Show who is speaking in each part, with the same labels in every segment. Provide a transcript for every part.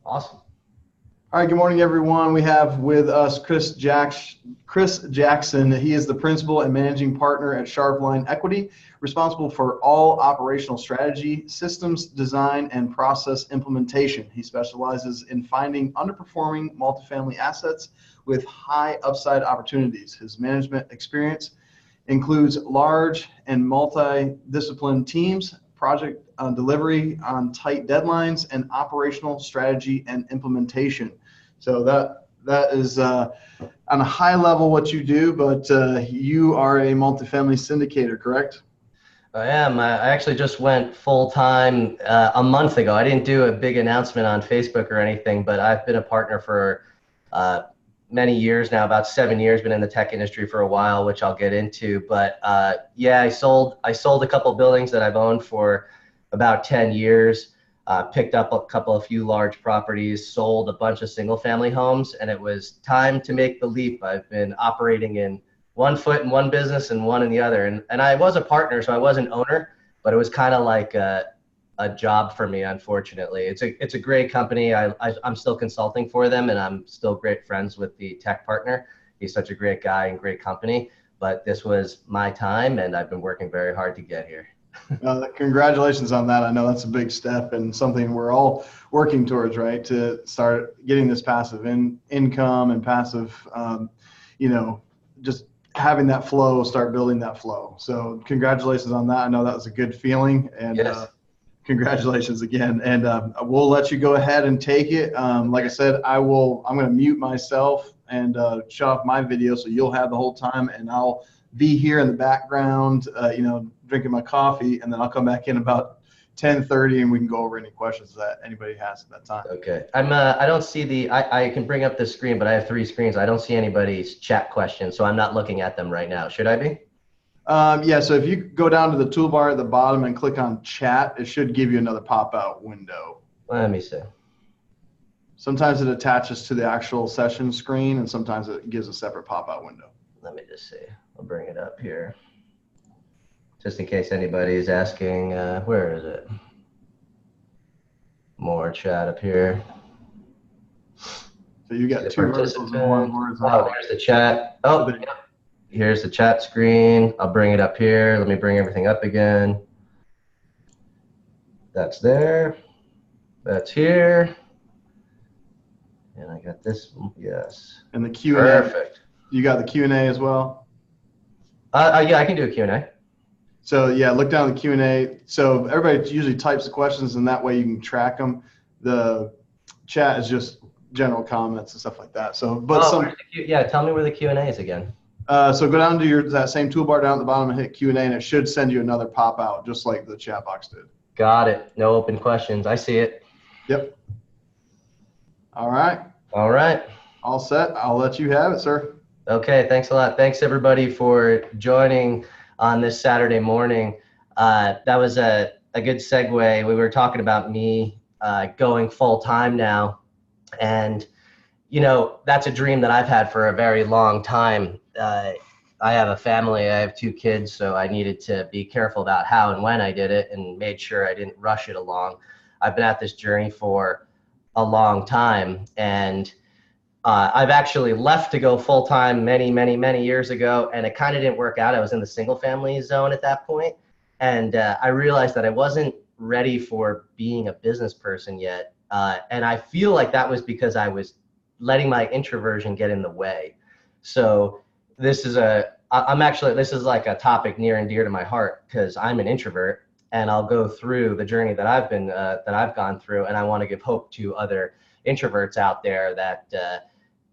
Speaker 1: Awesome.
Speaker 2: All right, good morning, everyone. We have with us Chris Jackson. He is the principal and managing partner at Sharpline Equity, responsible for all operational strategy, systems design, and process implementation. He specializes in finding underperforming multifamily assets with high upside opportunities. His management experience includes large and multidisciplinary teams, project delivery on tight deadlines, and operational strategy and implementation. So that is on a high level what you do, but you are a multifamily syndicator, correct?
Speaker 1: I am. I actually just went full time a month ago. I didn't do a big announcement on Facebook or anything, but I've been a partner for many years now, about 7 years. Been in the tech industry for a while, which I'll get into. But yeah, I sold a couple buildings that I've owned for about 10 years. Picked up a few large properties, sold a bunch of single family homes, and it was time to make the leap. I've been operating in one foot in one business and one in the other. And I was a partner, so I was an owner, but it was kind of like a job for me, unfortunately. It's a great company. I'm still consulting for them, and I'm still great friends with the tech partner. He's such a great guy and great company, but this was my time, and I've been working very hard to get here.
Speaker 2: Congratulations on that. I know that's a big step and something we're all working towards, right? To start getting this passive income and passive, just having that flow, start building that flow. So congratulations on that. I know that was a good feeling, and
Speaker 1: Yes.
Speaker 2: Congratulations again. And we'll let you go ahead and take it. Like I said, I'm going to mute myself and shut off my video, so you'll have the whole time, and I'll be here in the background, drinking my coffee, and then I'll come back in about 10:30 and we can go over any questions that anybody has at that time.
Speaker 1: Okay. I don't see I can bring up the screen, but I have 3 screens. I don't see anybody's chat questions, so I'm not looking at them right now. Should I be?
Speaker 2: Yeah, so if you go down to the toolbar at the bottom and click on chat, it should give you another pop-out window.
Speaker 1: Let me see.
Speaker 2: Sometimes it attaches to the actual session screen, and sometimes it gives a separate pop-out window.
Speaker 1: Let me just see. I'll bring it up here. Just in case anybody's asking, where is it? More chat up here.
Speaker 2: So you got 2 verticals and 1 horizontal.
Speaker 1: Oh, there's the chat. Oh, here's the chat screen. I'll bring it up here. Let me bring everything up again. That's there. That's here. And I got this. Yes.
Speaker 2: And the Q&A.
Speaker 1: Perfect.
Speaker 2: You got the Q&A as well?
Speaker 1: Yeah, I can do a Q&A.
Speaker 2: So yeah, look down the Q&A. So everybody usually types the questions, and that way you can track them. The chat is just general comments and stuff like that. So, but
Speaker 1: yeah, tell me where the Q&A is again.
Speaker 2: So go down to that same toolbar down at the bottom and hit Q&A, and it should send you another pop out, just like the chat box did.
Speaker 1: Got it. No open questions. I see it.
Speaker 2: Yep. All right.
Speaker 1: All right.
Speaker 2: All set. I'll let you have it, sir.
Speaker 1: Okay. Thanks a lot. Thanks everybody for joining on this Saturday morning. That was a good segue. We were talking about me going full time now, and that's a dream that I've had for a very long time. I have a family. I have 2 kids, so I needed to be careful about how and when I did it, and made sure I didn't rush it along. I've been at this journey for a long time, and I've actually left to go full time many years ago, and it kind of didn't work out. I was in the single family zone at that point, and I realized that I wasn't ready for being a business person yet, and I feel like that was because I was letting my introversion get in the way. So this is like a topic near and dear to my heart, because I'm an introvert, and I'll go through the journey that I've gone through, and I want to give hope to other introverts out there that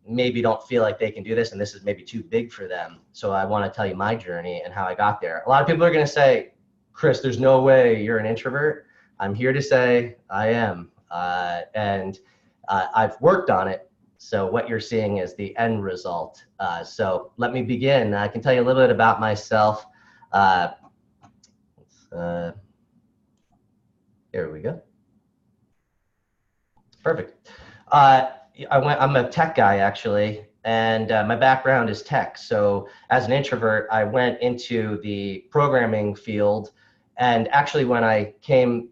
Speaker 1: maybe don't feel like they can do this, and this is maybe too big for them. So I want to tell you my journey and how I got there. A lot of people are going to say, Chris, there's no way you're an introvert. I'm here to say I am, and I've worked on it. So what you're seeing is the end result. So let me begin. I can tell you a little bit about myself. Here we go. Perfect. I'm a tech guy, actually, and my background is tech. So as an introvert, I went into the programming field, and actually when I came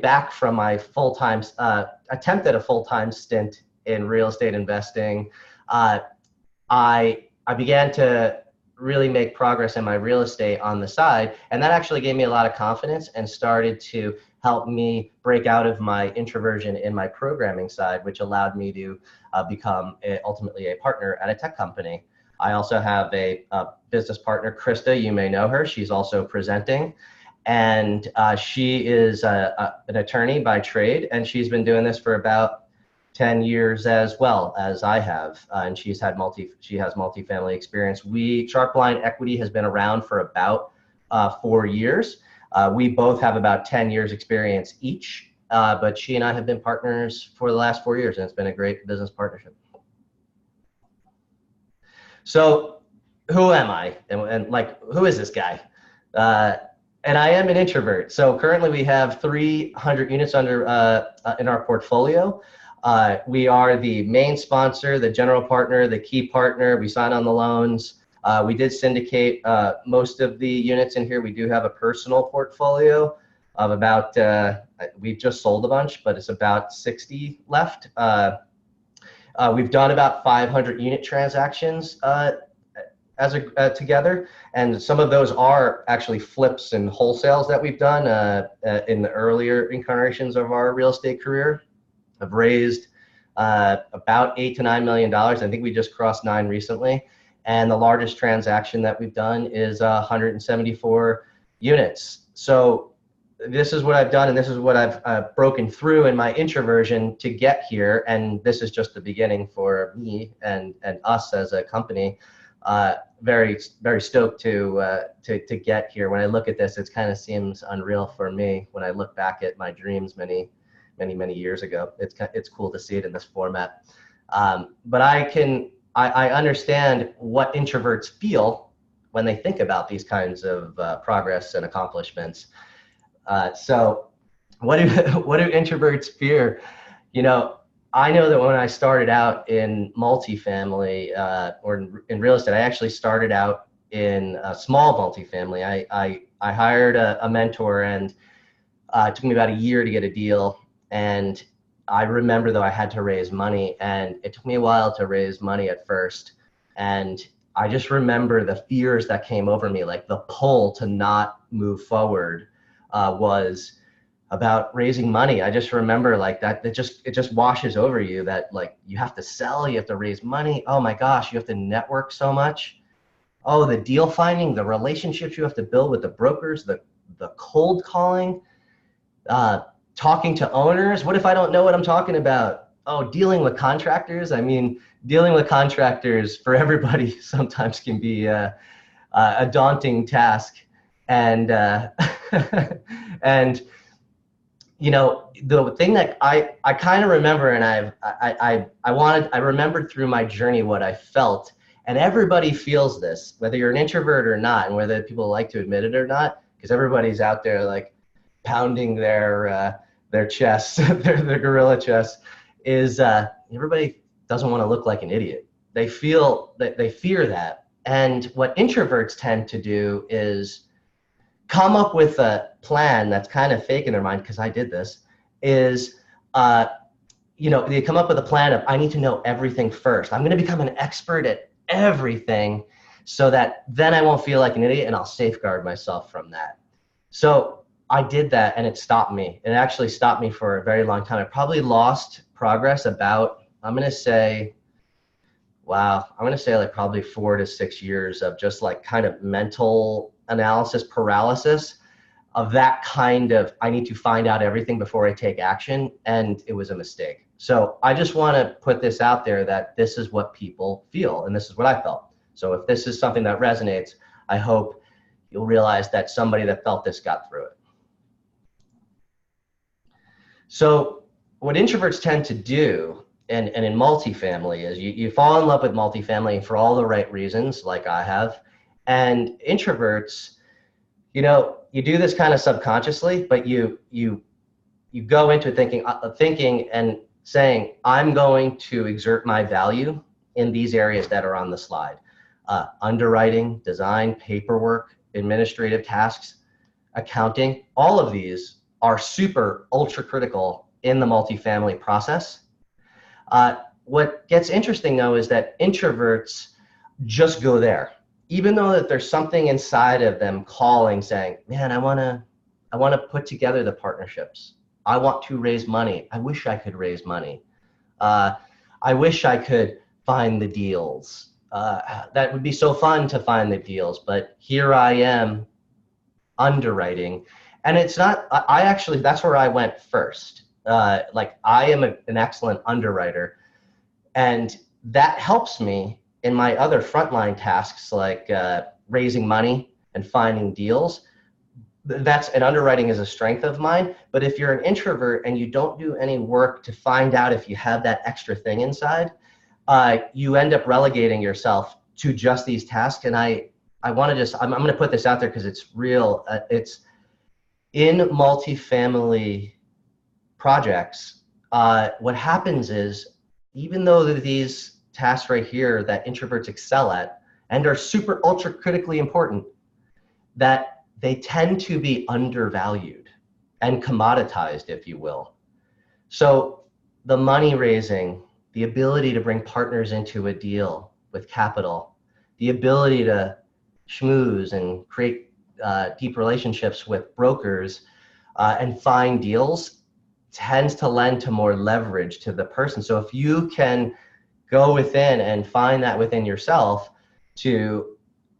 Speaker 1: back from my full-time, I attempted a full-time stint in real estate investing, I began to really make progress in my real estate on the side, and that actually gave me a lot of confidence and started to help me break out of my introversion in my programming side, which allowed me to become ultimately a partner at a tech company. I also have a business partner, Krista. You may know her. She's also presenting, and she is an attorney by trade, and she's been doing this for about 10 years as well as I have, and she has multifamily experience. Sharpline Equity has been around for about 4 years. We both have about 10 years experience each, but she and I have been partners for the last 4 years, and it's been a great business partnership. So who am I? And like, who is this guy? And I am an introvert. So currently we have 300 units under in our portfolio. We are the main sponsor, the general partner, the key partner. We sign on the loans. We did syndicate most of the units in here. We do have a personal portfolio of about, we've just sold a bunch, but it's about 60 left. We've done about 500 unit transactions together, and some of those are actually flips and wholesales that we've done in the earlier incarnations of our real estate career. I've raised about $8 to $9 million. I think we just crossed 9 recently. And the largest transaction that we've done is 174 units. So this is what I've done, and this is what I've broken through in my introversion to get here. And this is just the beginning for me and us as a company. Very, very stoked to get here. When I look at this, it kind of seems unreal for me when I look back at my dreams many years ago. It's cool to see it in this format. But I understand what introverts feel when they think about these kinds of progress and accomplishments. So what do introverts fear? You know, I know that when I started out in multifamily or in real estate, I actually started out in a small multifamily. I hired a mentor, and it took me about a year to get a deal. And I remember, though, I had to raise money, and it took me a while to raise money at first. And I just remember the fears that came over me, like the pull to not move forward was about raising money. I just remember like that, it just washes over you, that like you have to sell, you have to raise money. Oh my gosh, you have to network so much. Oh, the deal finding, the relationships you have to build with the brokers, the cold calling, talking to owners. What if I don't know what I'm talking about? Oh, dealing with contractors. I mean, dealing with contractors for everybody sometimes can be a daunting task. And and you know, the thing that I kind of remember, and I remembered through my journey what I felt, and everybody feels this, whether you're an introvert or not, and whether people like to admit it or not, because everybody's out there like pounding their chests, their gorilla chests, is everybody doesn't want to look like an idiot. They feel that they fear that. And what introverts tend to do is come up with a plan that's kind of fake in their mind, because I did this, is you know, they come up with a plan of, I need to know everything first. I'm going to become an expert at everything so that then I won't feel like an idiot, and I'll safeguard myself from that. So I did that, and it stopped me. It actually stopped me for a very long time. I probably lost progress about, I'm going to say like probably 4 to 6 years of just like kind of mental analysis paralysis of that kind of, I need to find out everything before I take action. And it was a mistake. So I just want to put this out there that this is what people feel, and this is what I felt. So if this is something that resonates, I hope you'll realize that somebody that felt this got through it. So what introverts tend to do, and in multifamily, is you fall in love with multifamily for all the right reasons, like I have. And introverts, you know, you do this kind of subconsciously, but you go into thinking and saying, I'm going to exert my value in these areas that are on the slide. Underwriting, design, paperwork, administrative tasks, accounting, all of these are super ultra critical in the multifamily process. What gets interesting though is that introverts just go there, even though that there's something inside of them calling, saying, man, I want to put together the partnerships. I want to raise money. I wish I could raise money. I wish I could find the deals. That would be so fun to find the deals, but here I am underwriting. And it's not, I actually, that's where I went first. Like I am an excellent underwriter, and that helps me in my other frontline tasks like raising money and finding deals. That's, and underwriting is a strength of mine. But if you're an introvert and you don't do any work to find out if you have that extra thing inside, you end up relegating yourself to just these tasks. And I want to just, I'm going to put this out there because it's real. It's in multifamily projects. What happens is, even though these tasks right here that introverts excel at and are super ultra critically important, that they tend to be undervalued and commoditized, if you will. So the money raising, the ability to bring partners into a deal with capital, the ability to schmooze and create deep relationships with brokers and find deals tends to lend to more leverage to the person. So if you can go within and find that within yourself to,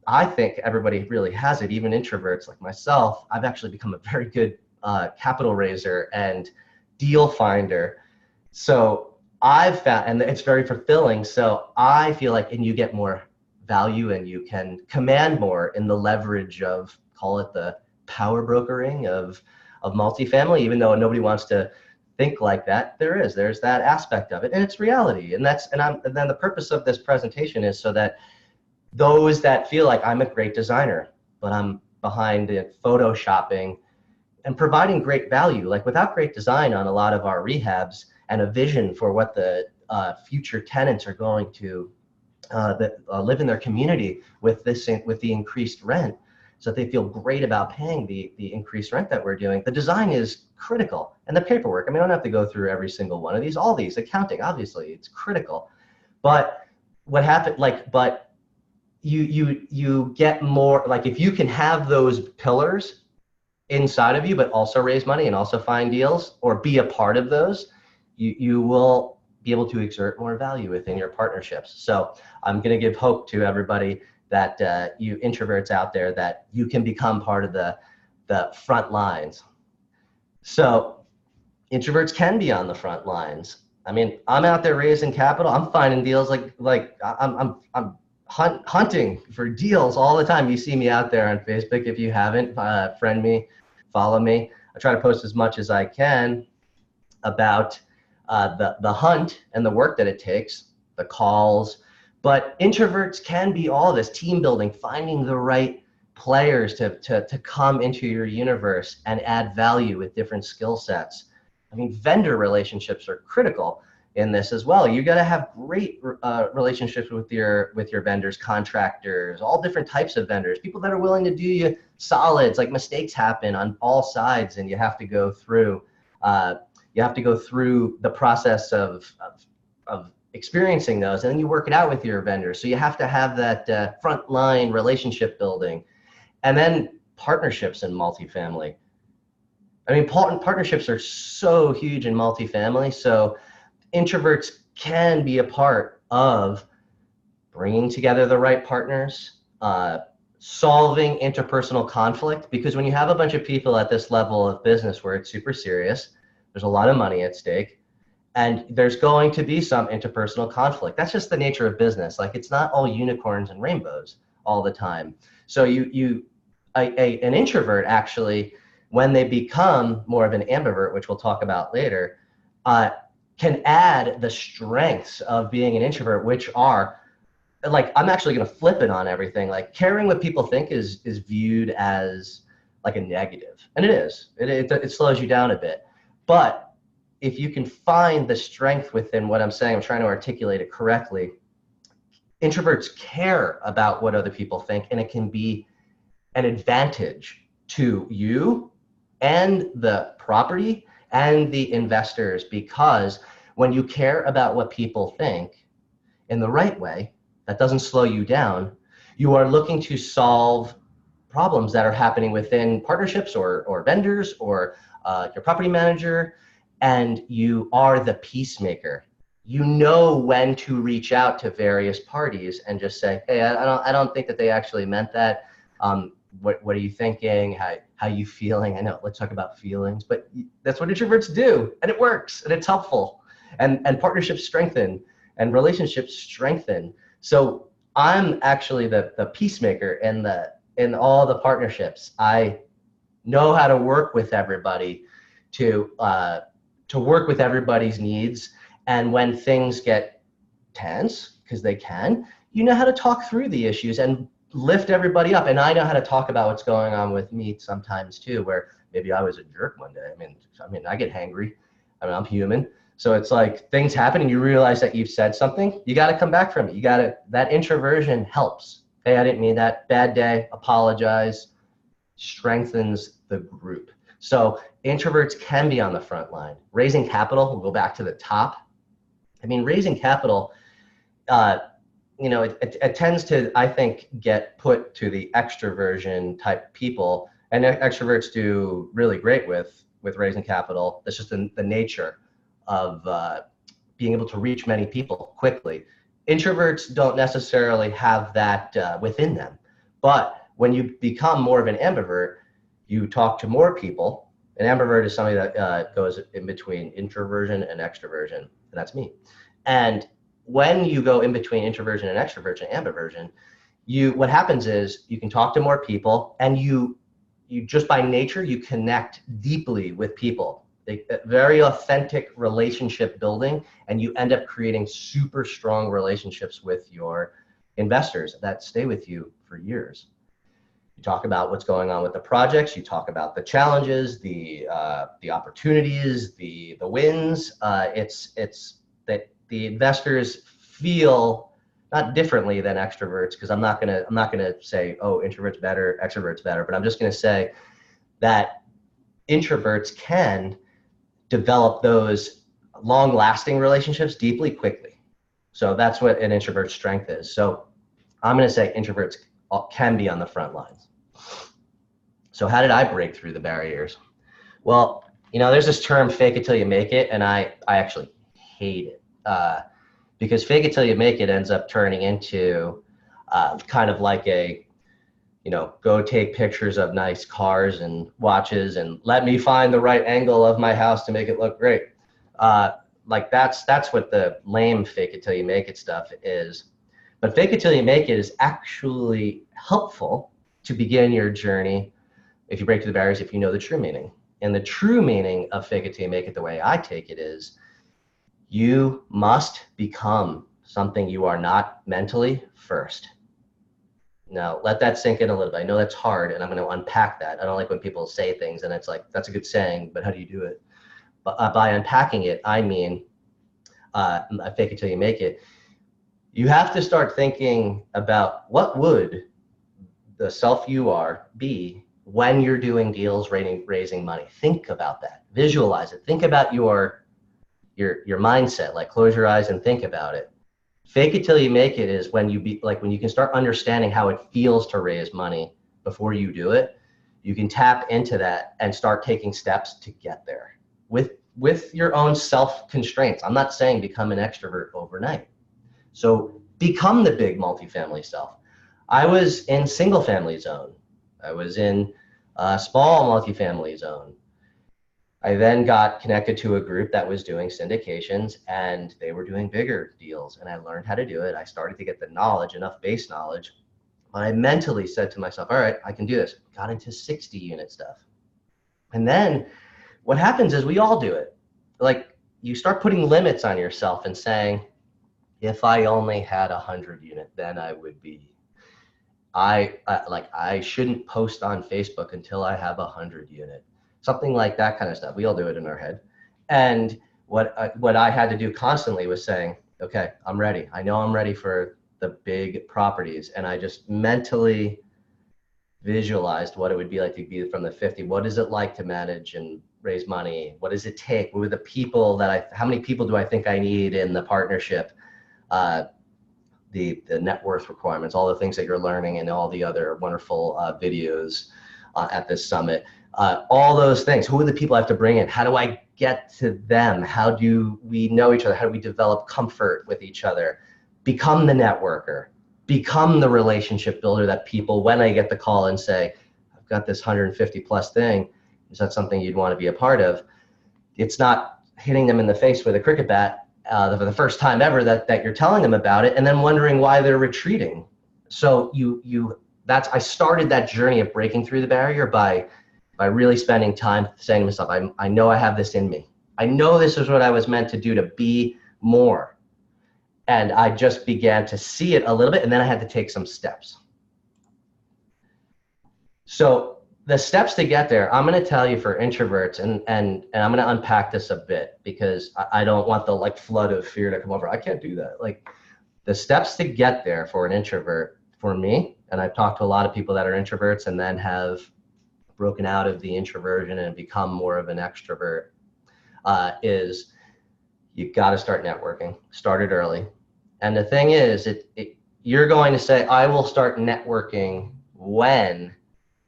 Speaker 1: I think everybody really has it, even introverts like myself. I've actually become a very good capital raiser and deal finder. So I've found, and it's very fulfilling. So I feel like, and you get more value and you can command more in the leverage of, call it the power brokering of multifamily, even though nobody wants to think like that. There's that aspect of it, and it's reality. And then the purpose of this presentation is so that those that feel like I'm a great designer, but I'm behind it photoshopping and providing great value. Like without great design on a lot of our rehabs and a vision for what the future tenants are going to live in their community with the increased rent, so that they feel great about paying the increased rent that we're doing. The design is critical, and the paperwork. I mean, I don't have to go through every single one of these. All these, accounting, obviously, it's critical. But what happened? But you get more. Like if you can have those pillars inside of you, but also raise money and also find deals or be a part of those, you will be able to exert more value within your partnerships. So I'm going to give hope to everybody that you introverts out there, that you can become part of the front lines. So introverts can be on the front lines. I mean, I'm out there raising capital. I'm finding deals like I'm hunting for deals all the time. You see me out there on Facebook. If you haven't, friend me, follow me. I try to post as much as I can about the hunt and the work that it takes, the calls. But introverts can be all of this: team building, finding the right players to come into your universe and add value with different skill sets. I mean, vendor relationships are critical in this as well. You got to have great relationships with your vendors, contractors, all different types of vendors, people that are willing to do you solids. Like mistakes happen on all sides, and you have to go through the process of experiencing those, and then you work it out with your vendors. So you have to have that frontline relationship building. And then partnerships in multifamily. I mean, partnerships are so huge in multifamily. So introverts can be a part of bringing together the right partners, solving interpersonal conflict, because when you have a bunch of people at this level of business where it's super serious, there's a lot of money at stake, and there's going to be some interpersonal conflict. That's just the nature of business. Like, it's not all unicorns and rainbows all the time. So an introvert actually, when they become more of an ambivert, which we'll talk about later, can add the strengths of being an introvert, which are, like, I'm actually going to flip it on everything. Like, caring what people think is viewed as like a negative, and it is. It slows you down a bit. But if you can find the strength within what I'm saying, I'm trying to articulate it correctly. Introverts care about what other people think, and it can be an advantage to you and the property and the investors, because when you care about what people think in the right way, that doesn't slow you down. You are looking to solve problems that are happening within partnerships or vendors or your property manager, and you are the peacemaker. You know when to reach out to various parties and just say, hey, I don't think that they actually meant that. What are you thinking? How you feeling? I know, let's talk about feelings, but that's what introverts do, and it works, and it's helpful, and partnerships strengthen, and relationships strengthen. So I'm actually the peacemaker in all the partnerships. I know how to work with everybody to work with everybody's needs, and when things get tense, because they can, you know how to talk through the issues and lift everybody up. And I know how to talk about what's going on with me sometimes too, where maybe I was a jerk one day. I mean, I get hangry. I mean, I'm human. So it's like things happen and you realize that you've said something, you got to come back from it. That introversion helps. Hey, I didn't mean that. Bad day, apologize, strengthens the group. So introverts can be on the front line. Raising capital, we'll go back to the top. I mean, raising capital, it tends to, I think, get put to the extroversion type people, and extroverts do really great with raising capital. That's just the nature of being able to reach many people quickly. Introverts don't necessarily have that within them, but when you become more of an ambivert, you talk to more people. An ambivert is somebody that goes in between introversion and extroversion, and that's me. And when you go in between introversion and extroversion, ambiversion, what happens is you can talk to more people, and you just by nature, you connect deeply with people. Very authentic relationship building, and you end up creating super strong relationships with your investors that stay with you for years. You talk about what's going on with the projects. You talk about the challenges, the opportunities, the wins. It's that the investors feel not differently than extroverts, because I'm not gonna say, oh, introverts better, extroverts better, but I'm just gonna say that introverts can develop those long-lasting relationships deeply quickly. So that's what an introvert's strength is. So I'm gonna say introverts can be on the front lines. So how did I break through the barriers? Well, there's this term, fake it till you make it, and I actually hate it. Because fake it till you make it ends up turning into kind of like a, go take pictures of nice cars and watches and let me find the right angle of my house to make it look great. Like that's what the lame fake it till you make it stuff is. But fake it till you make it is actually helpful to begin your journey if you break through the barriers, if you know the true meaning. And the true meaning of fake it till you make it, the way I take it, is you must become something you are not mentally first. Now, let that sink in a little bit. I know that's hard, and I'm going to unpack that. I don't like when people say things, and it's like, that's a good saying, but how do you do it? But by unpacking it, I mean, fake it till you make it. You have to start thinking about what would the self you are be when you're doing deals, raising money. Think about that. Visualize it. Think about your mindset. Like, close your eyes and think about it. Fake it till you make it is when when you can start understanding how it feels to raise money before you do it. You can tap into that and start taking steps to get there with your own self constraints. I'm not saying become an extrovert overnight. So become the big multifamily self. I was in single family zone. I was in a small multifamily zone. I then got connected to a group that was doing syndications, and they were doing bigger deals, and I learned how to do it. I started to get the knowledge, enough base knowledge, but I mentally said to myself, all right, I can do this. Got into 60 unit stuff. And then what happens is we all do it. Like, you start putting limits on yourself and saying, if I only had 100 unit, then I would be, I shouldn't post on Facebook until I have 100 unit. Something like that kind of stuff. We all do it in our head. And what I had to do constantly was saying, okay, I'm ready. I know I'm ready for the big properties. And I just mentally visualized what it would be like to be from the 50. What is it like to manage and raise money? What does it take? What are the people how many people do I think I need in the partnership? The net worth requirements, all the things that you're learning, and all the other wonderful videos at this summit. All those things. Who are the people I have to bring in? How do I get to them? How do we know each other? How do we develop comfort with each other? Become the networker. Become the relationship builder that people, when I get the call and say, I've got this 150 plus thing, is that something you'd want to be a part of? It's not hitting them in the face with a cricket bat for the first time ever that you're telling them about it, and then wondering why they're retreating. So I started that journey of breaking through the barrier by really spending time saying to myself, I know I have this in me. I know this is what I was meant to do, to be more. And I just began to see it a little bit, and then I had to take some steps. So the steps to get there, I'm going to tell you for introverts, and I'm going to unpack this a bit because I don't want the flood of fear to come over. I can't do that. The steps to get there for an introvert, for me, and I've talked to a lot of people that are introverts and then have broken out of the introversion and become more of an extrovert, is you got to start networking. Start it early. And the thing is, you're going to say, I will start networking when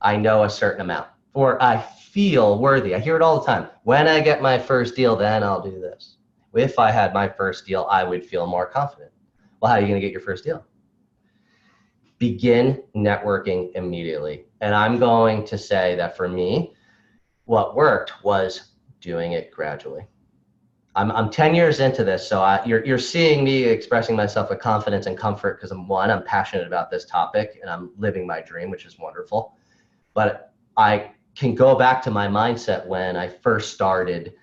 Speaker 1: I know a certain amount, or I feel worthy. I hear it all the time. When I get my first deal, then I'll do this. If I had my first deal, I would feel more confident. Well, how are you going to get your first deal? Begin networking immediately. And I'm going to say that for me, what worked was doing it gradually. I'm 10 years into this, so you're seeing me expressing myself with confidence and comfort because I'm passionate about this topic and I'm living my dream, which is wonderful. But I can go back to my mindset when I first started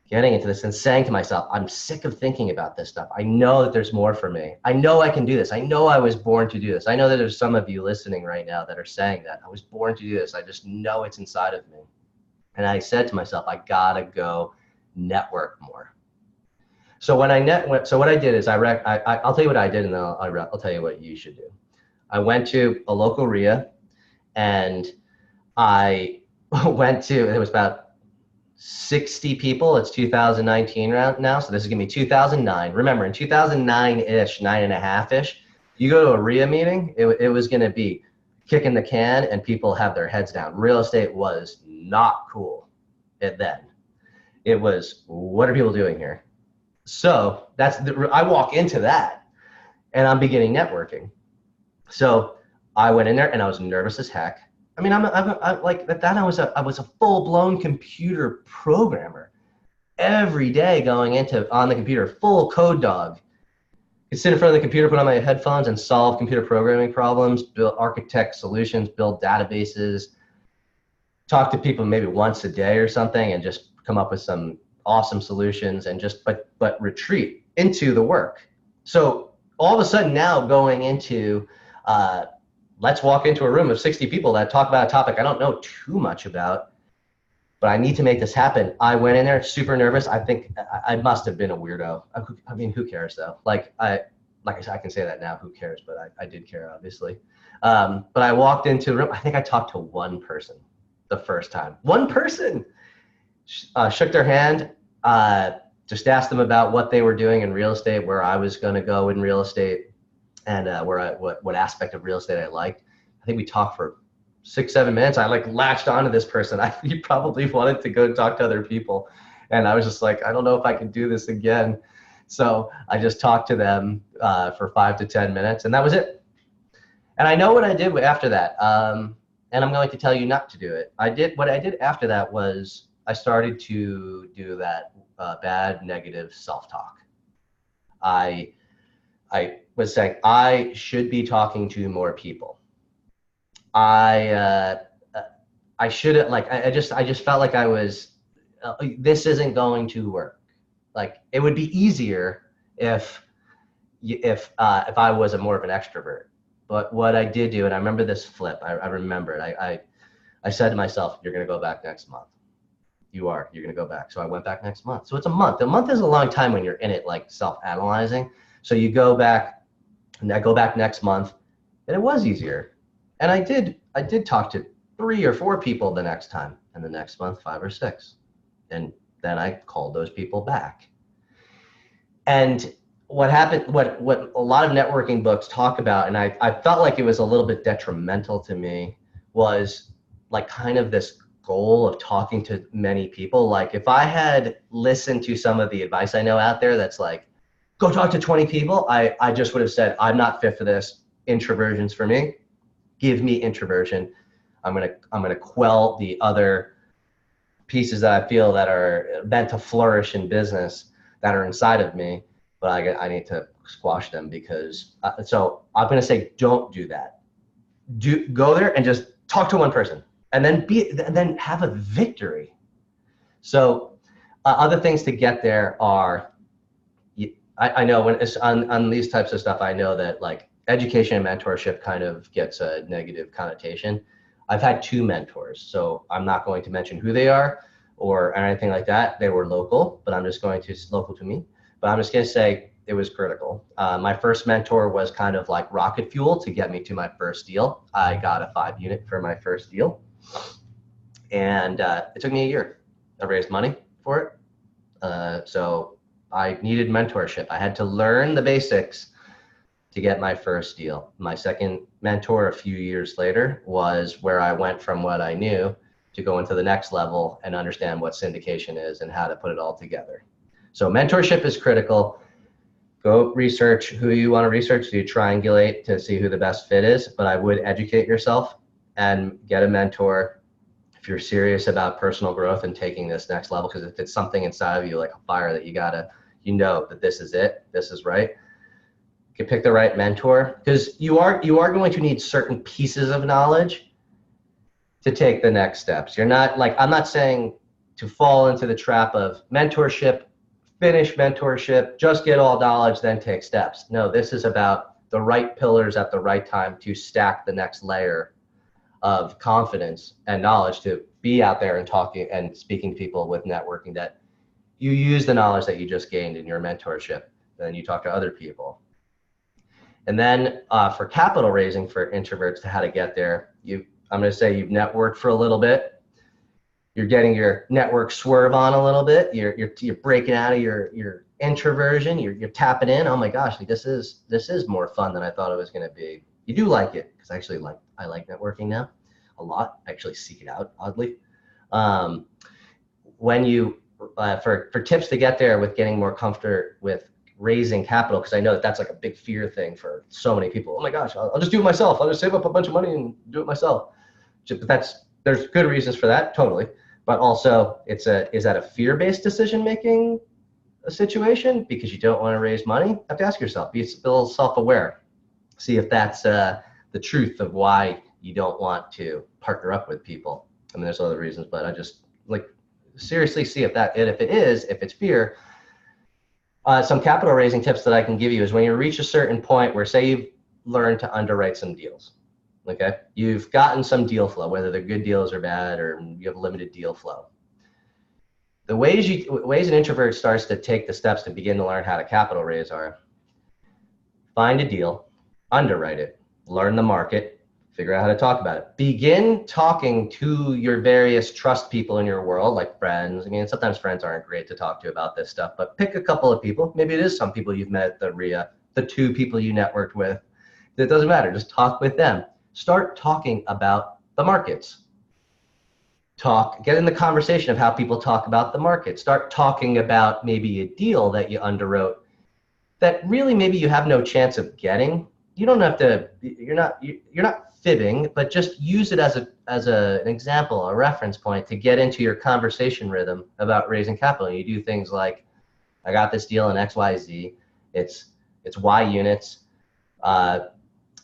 Speaker 1: getting into this and saying to myself, I'm sick of thinking about this stuff. I know that there's more for me. I know I can do this. I know I was born to do this. I know that there's some of you listening right now that are saying that. I was born to do this. I just know it's inside of me. And I said to myself, I gotta go network more. So what I did is I'll tell you what I did, and then I'll tell you what you should do. I went to a local RIA, and I went to, it was about 60 people. It's 2019 now, so this is gonna be 2009. Remember, in 2009-ish, 9.5-ish, you go to a RIA meeting, it was gonna be kicking the can and people have their heads down. Real estate was not cool then. It was, what are people doing here? So I walk into that and I'm beginning networking. So I went in there and I was nervous as heck. I mean, I was a full-blown computer programmer every day, going on the computer, full code dog. I'd sit in front of the computer, put on my headphones and solve computer programming problems, build architect solutions, build databases, talk to people maybe once a day or something, and just come up with some awesome solutions and just but retreat into the work. So all of a sudden now going into let's walk into a room of 60 people that talk about a topic I don't know too much about, but I need to make this happen. I went in there super nervous. I think I must have been a weirdo. I mean, who cares though? Like I said, I can say that now, who cares? But I did care, obviously. But I walked into a room. I think I talked to one person the first time. One person. Shook their hand, just asked them about what they were doing in real estate, where I was going to go in real estate, and what aspect of real estate I liked. I think we talked for 6-7 minutes. I latched onto this person. He probably wanted to go talk to other people, and I was just like, I don't know if I can do this again. So I just talked to them for 5 to 10 minutes, and that was it. And I know what I did after that, and I'm going to tell you not to do it. What I did after that was I started to do that bad negative self-talk. I was saying I should be talking to more people. I shouldn't, I just felt like I was this isn't going to work. Like, it would be easier if I was more of an extrovert. But what I did do, and I remember this flip. I remember it. I said to myself, "You're going to go back next month. You're going to go back." So I went back next month. So it's a month. A month is a long time when you're in it, self-analyzing. So you go back, and I go back next month, and it was easier. And I did talk to 3 or 4 people the next time, and the next month 5 or 6. And then I called those people back. And what happened, what a lot of networking books talk about, and I felt like it was a little bit detrimental to me, was like kind of this goal of talking to many people. Like if I had listened to some of the advice I know out there that's like, go talk to 20 people, I just would have said, I'm not fit for this. Introversion's for me. Give me introversion. I'm gonna quell the other pieces that I feel that are meant to flourish in business that are inside of me, but I need to squash them because, so I'm going to say, don't do that. Go there and just talk to one person and then have a victory. So other things to get there are, I know when it's on these types of stuff, I know that like education and mentorship kind of gets a negative connotation. I've had 2 mentors, so I'm not going to mention who they are or anything like that. They were local, but I'm just going to, local to me, but I'm just going to say it was critical. My first mentor was kind of like rocket fuel to get me to my first deal. I got a 5 unit for my first deal, and it took me a year. I raised money for it. So I needed mentorship. I had to learn the basics to get my first deal. My second mentor a few years later was where I went from what I knew to go into the next level and understand what syndication is and how to put it all together. So mentorship is critical. Go research who you want to research. Do triangulate to see who the best fit is, but I would educate yourself and get a mentor if you're serious about personal growth and taking this next level. Because if it's something inside of you like a fire that you know that this is it, this is right, you can pick the right mentor, because you are going to need certain pieces of knowledge to take the next steps. You're not like, I'm not saying to fall into the trap of mentorship, finish mentorship, just get all knowledge, then take steps. No, this is about the right pillars at the right time to stack the next layer of confidence and knowledge to be out there and talking and speaking to people with networking, that you use the knowledge that you just gained in your mentorship, and then you talk to other people. And then for capital raising for introverts, to how to get there, I'm going to say you've networked for a little bit. You're getting your network swerve on a little bit. You're breaking out of your introversion. You're tapping in. Oh my gosh, like this is more fun than I thought it was going to be. You do like it, because I like networking now a lot. I actually seek it out, oddly. When you for tips to get there with getting more comfortable with raising capital, because I know that's like a big fear thing for so many people. Oh my gosh, I'll just do it myself. I'll just save up a bunch of money and do it myself. But there's good reasons for that, totally. But also, is that a fear-based decision-making situation because you don't want to raise money? You have to ask yourself, be a little self-aware. See if that's the truth of why you don't want to partner up with people. I mean, there's other reasons, but I just like seriously see if it's fear. Some capital raising tips that I can give you is when you reach a certain point where, say, you've learned to underwrite some deals. Okay, you've gotten some deal flow, whether they're good deals or bad, or you have limited deal flow. The ways an introvert starts to take the steps to begin to learn how to capital raise are: find a deal, underwrite it, learn the market, figure out how to talk about it. Begin talking to your various trust people in your world, like friends. I mean, sometimes friends aren't great to talk to about this stuff, but pick a couple of people. Maybe it is some people you've met at the RIA, the 2 people you networked with. It doesn't matter. Just talk with them. Start talking about the markets. Get in the conversation of how people talk about the market. Start talking about maybe a deal that you underwrote that really maybe you have no chance of getting. You don't have to, you're not fibbing, but just use it as an example, a reference point to get into your conversation rhythm about raising capital. And you do things like, I got this deal in XYZ. It's Y units.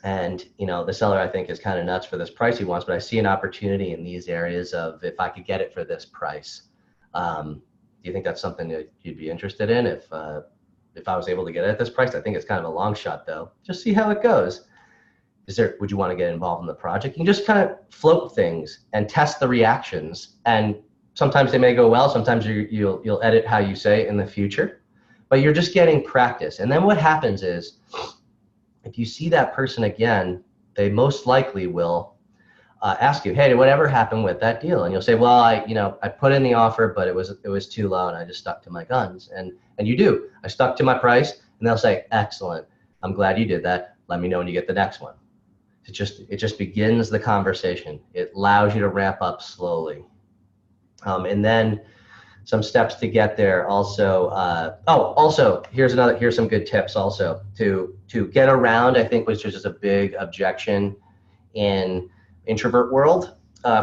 Speaker 1: And the seller, I think, is kind of nuts for this price he wants, but I see an opportunity in these areas of if I could get it for this price. Do you think that's something that you'd be interested in? If I was able to get it at this price? I think it's kind of a long shot, though. Just see how it goes. Would you want to get involved in the project? You can just kind of float things and test the reactions. And sometimes they may go well. Sometimes you'll edit how you say it in the future, but you're just getting practice. And then what happens is, if you see that person again, they most likely will ask you, hey, did whatever happen with that deal? And you'll say, well, I put in the offer, but it was too low, and I just stuck to my guns. And you do. I stuck to my price, and they'll say, excellent. I'm glad you did that. Let me know when you get the next one. It just begins the conversation. It allows you to ramp up slowly, and then some steps to get there. Also, also here's some good tips. Also, to get around, I think, which is just a big objection in introvert world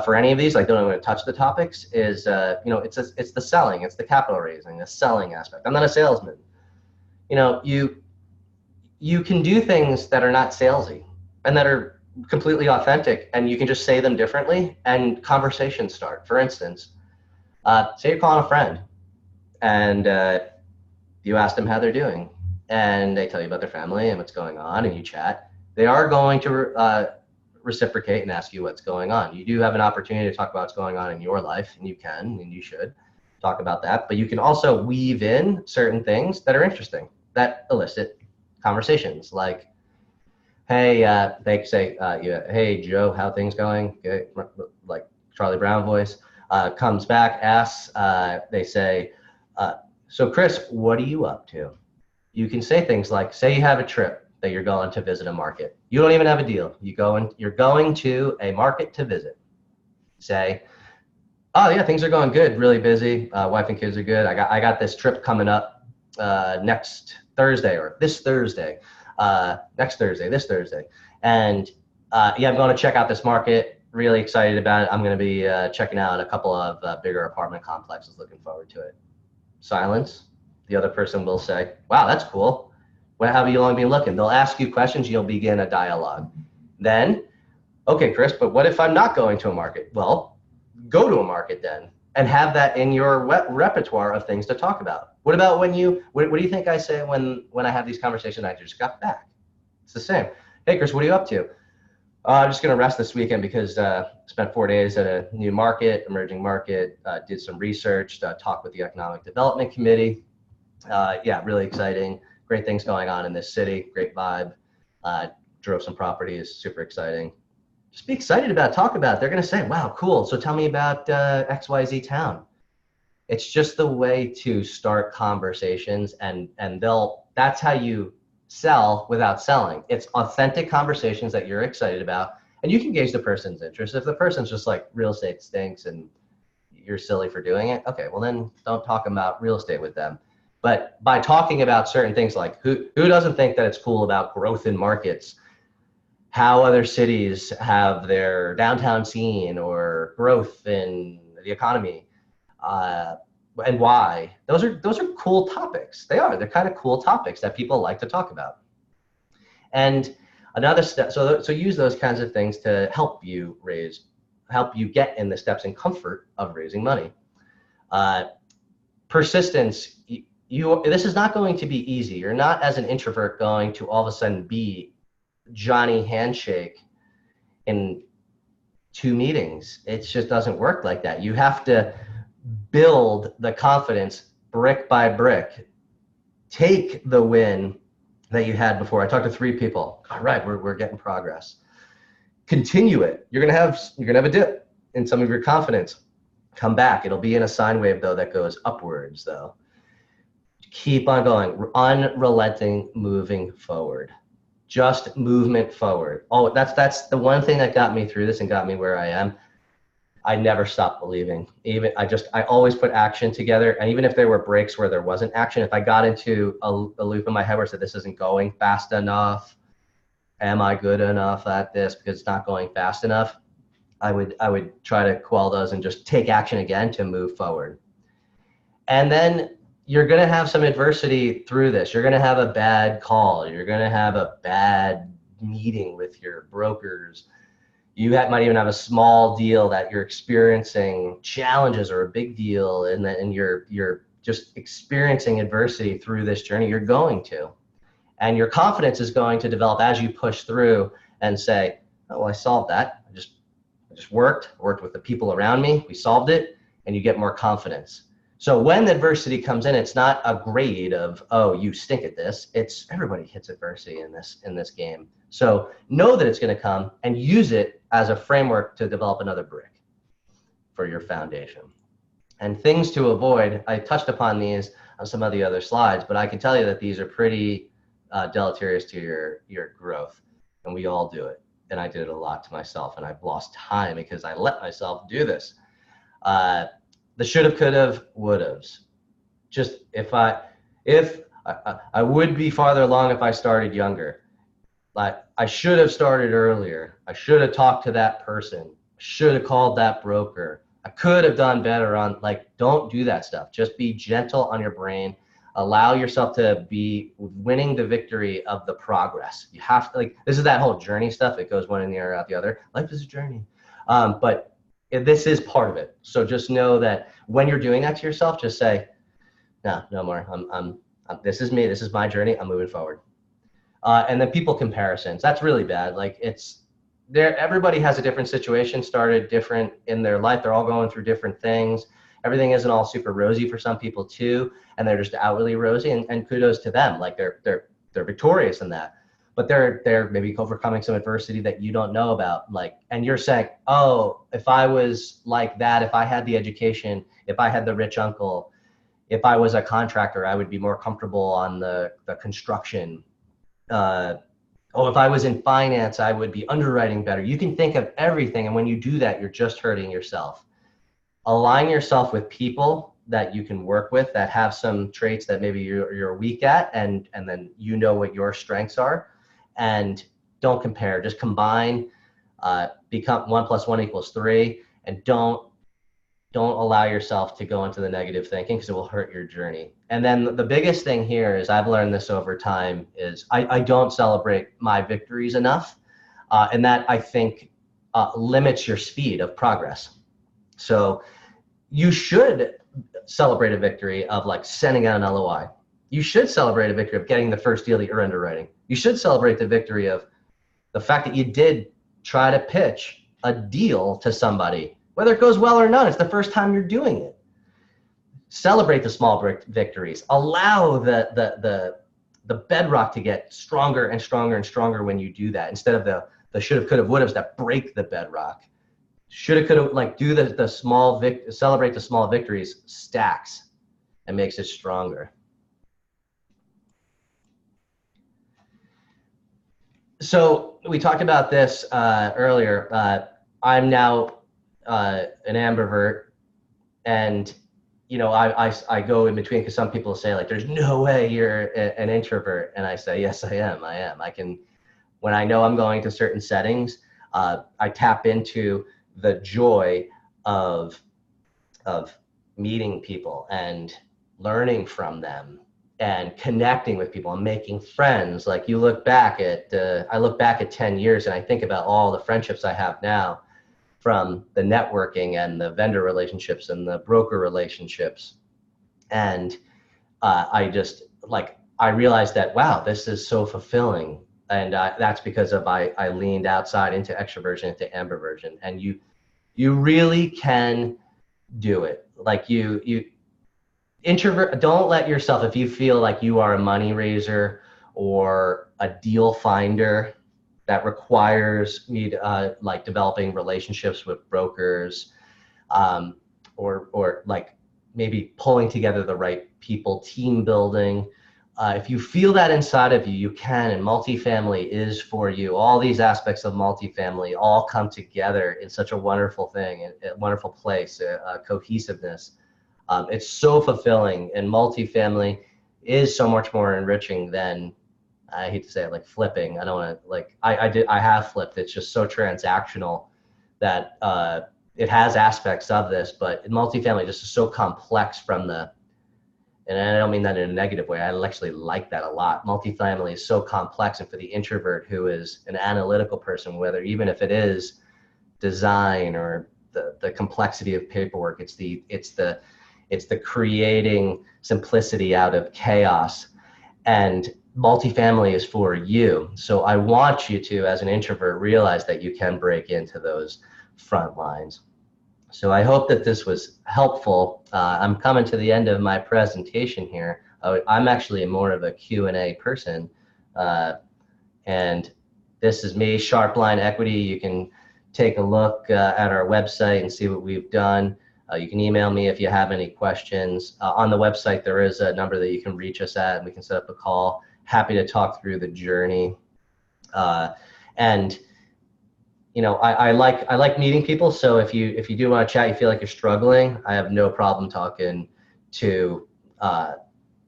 Speaker 1: for any of these, like don't want to touch the topics, is it's the selling, it's the capital raising, the selling aspect. I'm not a salesman. You can do things that are not salesy and that are completely authentic, and you can just say them differently and conversations start. For instance, say you're calling a friend and you ask them how they're doing, and they tell you about their family and what's going on, and you chat. They are going to reciprocate and ask you what's going on. You do have an opportunity to talk about what's going on in your life, and you can and you should talk about that. But you can also weave in certain things that are interesting that elicit conversations, like, hey, they say, hey, Joe, how things going? Good. Like Charlie Brown voice, comes back, asks, they say, so Chris, what are you up to? You can say things like, say you have a trip that you're going to visit a market. You don't even have a deal. You're going to a market to visit. Say, oh yeah, things are going good, really busy. Wife and kids are good. I got this trip coming up next Thursday, or this Thursday, next Thursday, this Thursday. And yeah, I'm going to check out this market. Really excited about it. I'm going to be checking out a couple of bigger apartment complexes. Looking forward to it. Silence. The other person will say, wow, that's cool. Well, how long have you been looking? They'll ask you questions. You'll begin a dialogue. Then, okay, Chris, but what if I'm not going to a market? Well, go to a market then, and have that in your repertoire of things to talk about. What about when what do you think I say when I have these conversations? I just got back. It's the same. Hey, Chris, what are you up to? I'm just going to rest this weekend because spent 4 days at a new market, emerging market, did some research, talked with the Economic Development Committee. Yeah, really exciting. Great things going on in this city. Great vibe. Drove some properties. Super exciting. Just be excited about it. Talk about it. They're going to say, wow, cool. So tell me about XYZ town. It's just the way to start conversations, and that's how you sell without selling. It's authentic conversations that you're excited about, and you can gauge the person's interest. If the person's just like, real estate stinks and you're silly for doing it, okay, well then don't talk about real estate with them. But by talking about certain things, like who doesn't think that it's cool about growth in markets, how other cities have their downtown scene or growth in the economy, and why. Those are cool topics. They're kind of cool topics that people like to talk about. And another step, so use those kinds of things to help you get in the steps and comfort of raising money. Persistence. This is not going to be easy. You're not, as an introvert, going to all of a sudden be Johnny Handshake in 2 meetings. It just doesn't work like that. You have to build the confidence brick by brick. Take the win that you had before. I talked to 3 people. All right, we're getting progress. Continue it. You're gonna have a dip in some of your confidence. Come back. It'll be in a sine wave though that goes upwards though. Keep on going. Unrelenting, moving forward. Just movement forward. Oh, that's the one thing that got me through this and got me where I am. I never stopped believing. I always put action together. And even if there were breaks where there wasn't action, if I got into a loop in my head where I said, this isn't going fast enough, am I good enough at this because it's not going fast enough, I would try to quell those and just take action again to move forward. And then you're going to have some adversity through this. You're going to have a bad call. You're going to have a bad meeting with your brokers. You might even have a small deal that you're experiencing challenges, or a big deal, and you're just experiencing adversity through this journey. You're going to, and your confidence is going to develop as you push through and say, oh, well, I solved that. I just worked with the people around me. We solved it, and you get more confidence. So when adversity comes in, it's not a grade of, oh, you stink at this. It's everybody hits adversity in this game. So know that it's going to come and use it as a framework to develop another brick for your foundation. And things to avoid, I touched upon these on some of the other slides, but I can tell you that these are pretty deleterious to your growth, and we all do it. And I did it a lot to myself, and I've lost time because I let myself do this. The should've, could've, would'ves. Just if I would be farther along if I started younger. Like, I should have started earlier. I should have talked to that person. Should have called that broker. I could have done better on, like, don't do that stuff. Just be gentle on your brain. Allow yourself to be winning the victory of the progress. You have to, like, this is that whole journey stuff. It goes one in the ear, out the other. Life is a journey. But this is part of it. So just know that when you're doing that to yourself, just say, no more. This is me. This is my journey. I'm moving forward. And then people comparisons. That's really bad. Like, it's there. Everybody has a different situation, started different in their life. They're all going through different things. Everything isn't all super rosy for some people too, and they're just outwardly rosy. And kudos to them. Like, they're victorious in that. But they're maybe overcoming some adversity that you don't know about. Like, and you're saying, oh, if I was like that, if I had the education, if I had the rich uncle, if I was a contractor, I would be more comfortable on the construction. Oh, if I was in finance, I would be underwriting better. You can think of everything. And when you do that, you're just hurting yourself. Align yourself with people that you can work with that have some traits that maybe you're weak at, and then you know what your strengths are. And don't compare, just combine, become 1 + 1 = 3, and don't allow yourself to go into the negative thinking, because it will hurt your journey. And then the biggest thing here is, I've learned this over time, is I don't celebrate my victories enough. And that, I think, limits your speed of progress. So you should celebrate a victory of, like, sending out an LOI. You should celebrate a victory of getting the first deal that you're underwriting. You should celebrate the victory of the fact that you did try to pitch a deal to somebody, whether it goes well or not. It's the first time you're doing it. Celebrate the small victories. Allow the bedrock to get stronger and stronger and stronger when you do that, instead of the should have, could have, would have that break the bedrock. Should have, could have, like, do the small celebrate the small victories, stacks, and makes it stronger. So we talked about this earlier. I'm now an ambivert, and I go in between, because some people say, like, there's no way you're an introvert, and I say, yes, I am. I can, when I know I'm going to certain settings, I tap into the joy of meeting people and learning from them and connecting with people and making friends. Like, I look back at 10 years, and I think about all the friendships I have now, from the networking and the vendor relationships and the broker relationships. And I realized that, wow, this is so fulfilling. And that's because I leaned outside into extroversion, into ambiversion. And you really can do it. Like, you introvert, don't let yourself, if you feel like you are a money raiser or a deal finder that requires me to, like, developing relationships with brokers, or like maybe pulling together the right people, team building. If you feel that inside of you, you can, and multifamily is for you. All these aspects of multifamily all come together in such a wonderful thing, a wonderful place, cohesiveness. It's so fulfilling, and multifamily is so much more enriching than, I hate to say it, like flipping. I don't want to, like, I have flipped. It's just so transactional that it has aspects of this, but multifamily just is so complex from and I don't mean that in a negative way. I actually like that a lot. Multifamily is so complex, and for the introvert who is an analytical person, whether, even if it is design or the complexity of paperwork, it's the creating simplicity out of chaos. And multifamily is for you. So I want you to, as an introvert, realize that you can break into those front lines. So I hope that this was helpful. I'm coming to the end of my presentation here. I'm actually more of a Q&A person. Uh, and this is me, Sharpline Equity. You can take a look at our website and see what we've done. You can email me if you have any questions. On the website, there is a number that you can reach us at, and we can set up a call. Happy to talk through the journey. And I like meeting people. So if you do want to chat, you feel like you're struggling, I have no problem talking to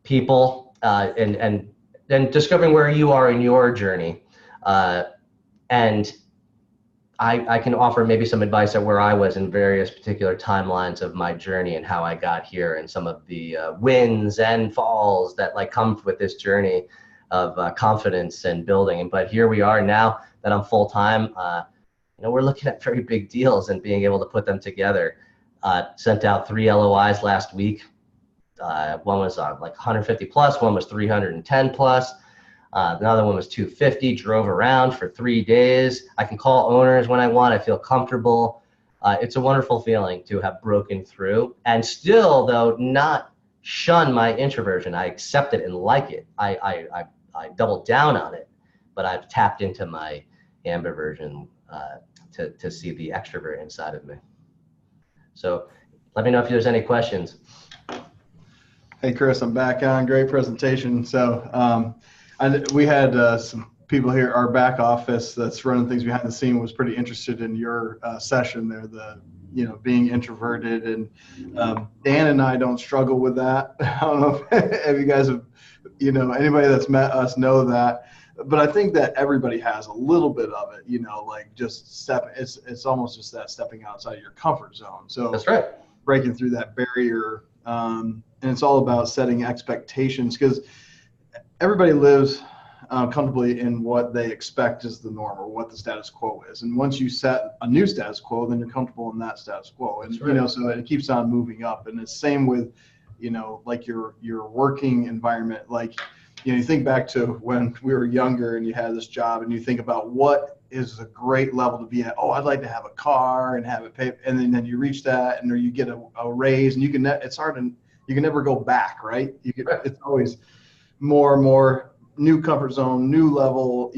Speaker 1: people and then discovering where you are in your journey. And I can offer maybe some advice at where I was in various particular timelines of my journey and how I got here and some of the wins and falls that like come with this journey of confidence and building. But here we are now that I'm full time. We're looking at very big deals and being able to put them together. Sent out 3 LOIs last week. One was like 150 plus, one was 310 plus. Another one was 250, drove around for 3 days. I can call owners when I want. I feel comfortable. It's a wonderful feeling to have broken through and still, though, not shun my introversion. I accept it and like it. I double down on it, but I've tapped into my ambiversion to see the extrovert inside of me. So let me know if there's any questions.
Speaker 2: Hey, Chris, I'm back on. Great presentation. So we had some people here, our back office that's running things behind the scene was pretty interested in your session there, being introverted. And Dan and I don't struggle with that. I don't know if you guys have, anybody that's met us know that. But I think that everybody has a little bit of it, like just it's almost just that stepping outside of your comfort zone. So
Speaker 1: that's right.
Speaker 2: Breaking through that barrier. And it's all about setting expectations because everybody lives comfortably in what they expect is the norm or what the status quo is. And once you set a new status quo, then you're comfortable in that status quo. And,
Speaker 1: right.
Speaker 2: So it keeps on moving up. And it's same with, like your working environment. Like, you think back to when we were younger and you had this job and you think about what is a great level to be at. Oh, I'd like to have a car and have it paid. And then you reach that and or you get a raise and it's hard and you can never go back, right? It's always more and more new comfort zone, new level,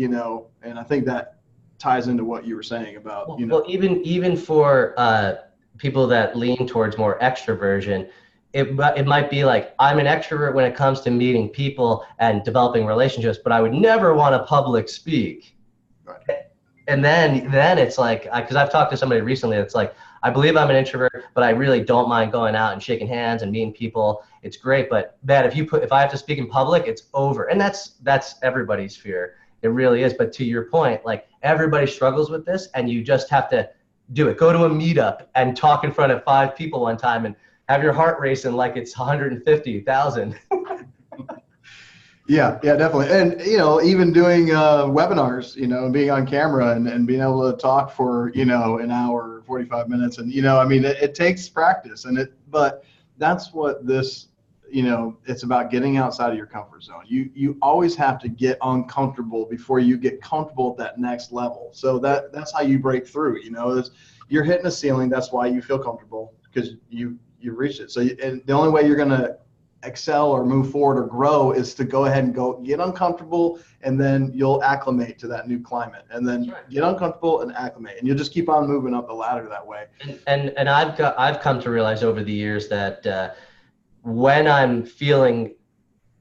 Speaker 2: and I think that ties into what you were saying about,
Speaker 1: Well, even for people that lean towards more extroversion, it might be like, I'm an extrovert when it comes to meeting people and developing relationships, but I would never want to public speak.
Speaker 2: Right.
Speaker 1: And then it's like, because I've talked to somebody recently that's like, I believe I'm an introvert, but I really don't mind going out and shaking hands and meeting people. It's great, but man, if I have to speak in public, it's over. And that's everybody's fear. It really is. But to your point, like everybody struggles with this, and you just have to do it. Go to a meetup and talk in front of 5 people one time and have your heart racing like it's 150,000.
Speaker 2: Yeah, definitely. And, even doing webinars, and being on camera and being able to talk for, an hour or 45 minutes. And, it takes practice but that's what this, it's about getting outside of your comfort zone. You always have to get uncomfortable before you get comfortable at that next level. So that's how you break through, you're hitting a ceiling. That's why you feel comfortable because you reached it. So and the only way you're going to excel or move forward or grow is to go ahead and go get uncomfortable, and then you'll acclimate to that new climate, and then get uncomfortable and acclimate, and you'll just keep on moving up the ladder that way.
Speaker 1: And I've come to realize over the years that when I'm feeling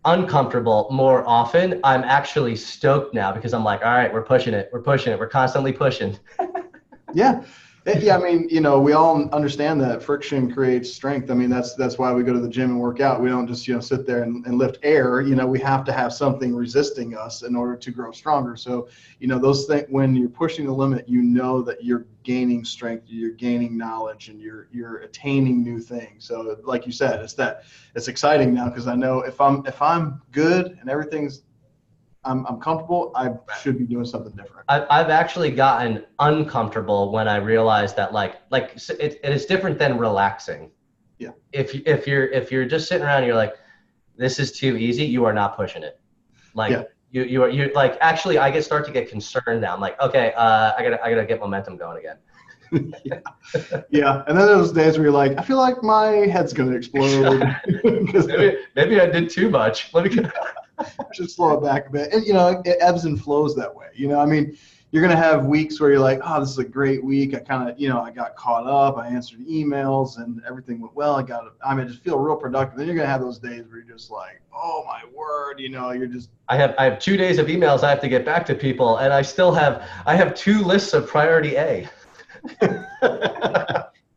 Speaker 1: uncomfortable more often, I'm actually stoked now because I'm like, all right, we're pushing it, we're constantly pushing.
Speaker 2: Yeah. Yeah, we all understand that friction creates strength. That's why we go to the gym and work out. We don't just, sit there and lift air. We have to have something resisting us in order to grow stronger. So, those things, when you're pushing the limit, that you're gaining strength, you're gaining knowledge, and you're attaining new things. So, like you said, it's exciting now because I know if I'm good and everything's I'm comfortable, I should be doing something different.
Speaker 1: I've actually gotten uncomfortable when I realized that it is different than relaxing.
Speaker 2: Yeah.
Speaker 1: If you're just sitting around and you're like, this is too easy, you are not pushing it. You're like, actually I start to get concerned now. I'm like, okay, I gotta get momentum going again.
Speaker 2: Yeah. Yeah. And then those days where you're like, I feel like my head's going to explode.
Speaker 1: maybe I did too much. Let me.
Speaker 2: I should slow it back a bit. And, it ebbs and flows that way. I mean, you're going to have weeks where you're like, oh, this is a great week. I kind of, I got caught up. I answered emails and everything went well. I just feel real productive. Then you're going to have those days where you're just like, oh my word, you're just.
Speaker 1: I have 2 days of emails I have to get back to people, and I have 2 lists of priority A.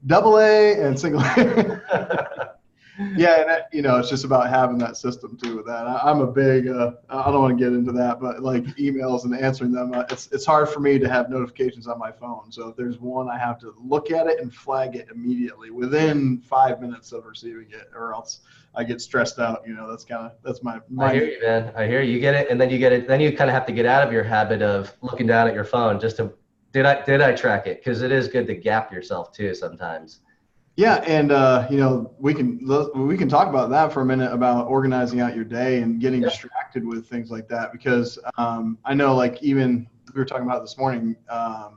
Speaker 2: Double A and single A. Yeah, and that, it's just about having that system too with that. I'm a big, I don't want to get into that, but like emails and answering them, it's hard for me to have notifications on my phone. So if there's one, I have to look at it and flag it immediately within 5 minutes of receiving it, or else I get stressed out. That's my.
Speaker 1: I hear you, man. I hear you. You get it, and then you get it. Then you kind of have to get out of your habit of looking down at your phone just to, did I track it? Because it is good to gap yourself too sometimes.
Speaker 2: Yeah, and we can talk about that for a minute, about organizing out your day and getting distracted with things like that, because I know, like, even we were talking about this morning,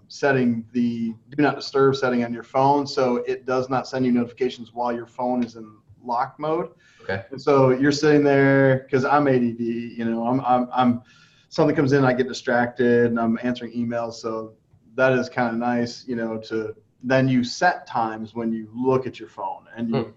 Speaker 2: setting the do not disturb setting on your phone so it does not send you notifications while your phone is in lock mode.
Speaker 1: Okay.
Speaker 2: And so you're sitting there, because I'm ADD, I'm something comes in, I get distracted, and I'm answering emails, so that is kind of nice, to. Then you set times when you look at your phone and you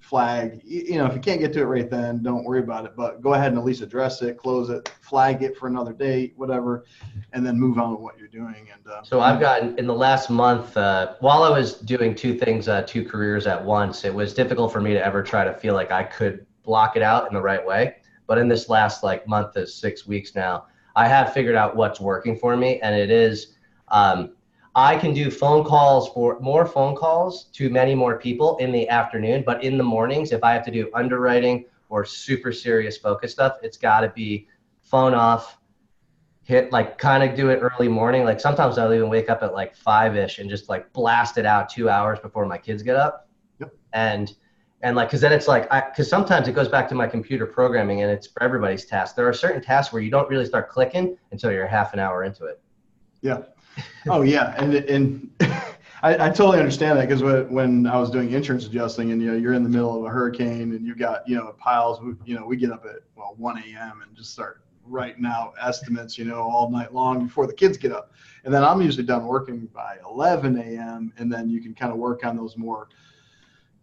Speaker 2: flag, if you can't get to it right then, don't worry about it, but go ahead and at least address it, close it, flag it for another date, whatever, and then move on with what you're doing. And
Speaker 1: so I've gotten, in the last month, while I was doing 2 things, 2 careers at once, it was difficult for me to ever try to feel like I could block it out in the right way. But in this last month to 6 weeks now, I have figured out what's working for me, and it is, I can do more phone calls to many more people in the afternoon, but in the mornings, if I have to do underwriting or super serious focus stuff, it's got to be phone off, kind of do it early morning. Like sometimes I'll even wake up at 5-ish and just blast it out 2 hours before my kids get up.
Speaker 2: Yep.
Speaker 1: And cause then it's cause sometimes it goes back to my computer programming, and it's for everybody's task. There are certain tasks where you don't really start clicking until you're half an hour into it.
Speaker 2: Yeah. Oh yeah, and I totally understand that, because when I was doing insurance adjusting, and you're in the middle of a hurricane and you've got piles, we get up at 1 a.m. and just start writing out estimates all night long before the kids get up, and then I'm usually done working by 11 a.m. and then you can kind of work on those more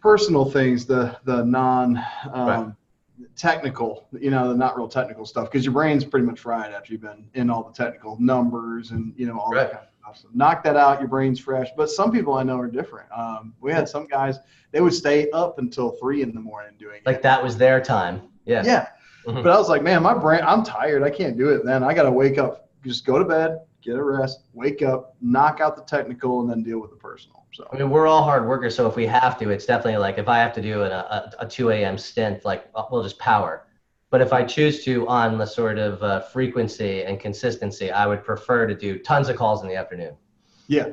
Speaker 2: personal things, the non technical, the not real technical stuff, because your brain's pretty much fried after you've been in all the technical numbers and all that kind of stuff. So knock that out, your brain's fresh. But some people I know are different. We had some guys, they would stay up until 3 a.m. doing it.
Speaker 1: That was their time. Yeah.
Speaker 2: Yeah. Mm-hmm. But I was like, man, my brain, I'm tired. I can't do it. Then I got to wake up, just go to bed, get a rest, wake up, knock out the technical, and then deal with the personal. So
Speaker 1: I mean, we're all hard workers, so if we have to, it's definitely if I have to do a 2 a.m. stint, we'll just power. But if I choose to, on the sort of frequency and consistency, I would prefer to do tons of calls in the afternoon.
Speaker 2: Yeah,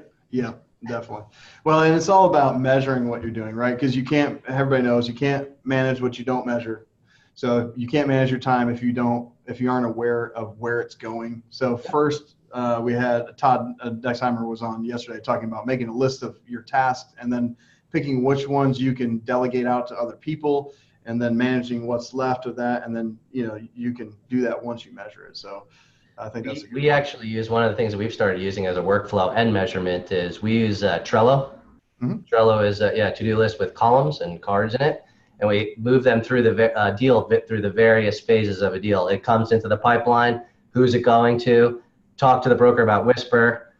Speaker 2: definitely. Well, and it's all about measuring what you're doing, right? Because everybody knows you can't manage what you don't measure. So you can't manage your time if you aren't aware of where it's going. So first, we had Todd Dexheimer was on yesterday talking about making a list of your tasks and then picking which ones you can delegate out to other people, and then managing what's left of that. And then, you can do that once you measure it. So I think that's a good
Speaker 1: We actually use, one of the things that we've started using as a workflow and measurement is we use Trello. Mm-hmm. Trello is a to-do list with columns and cards in it. And we move them through the deal, through the various phases of a deal. It comes into the pipeline. Who's it going to? Talk to the broker about Whisper.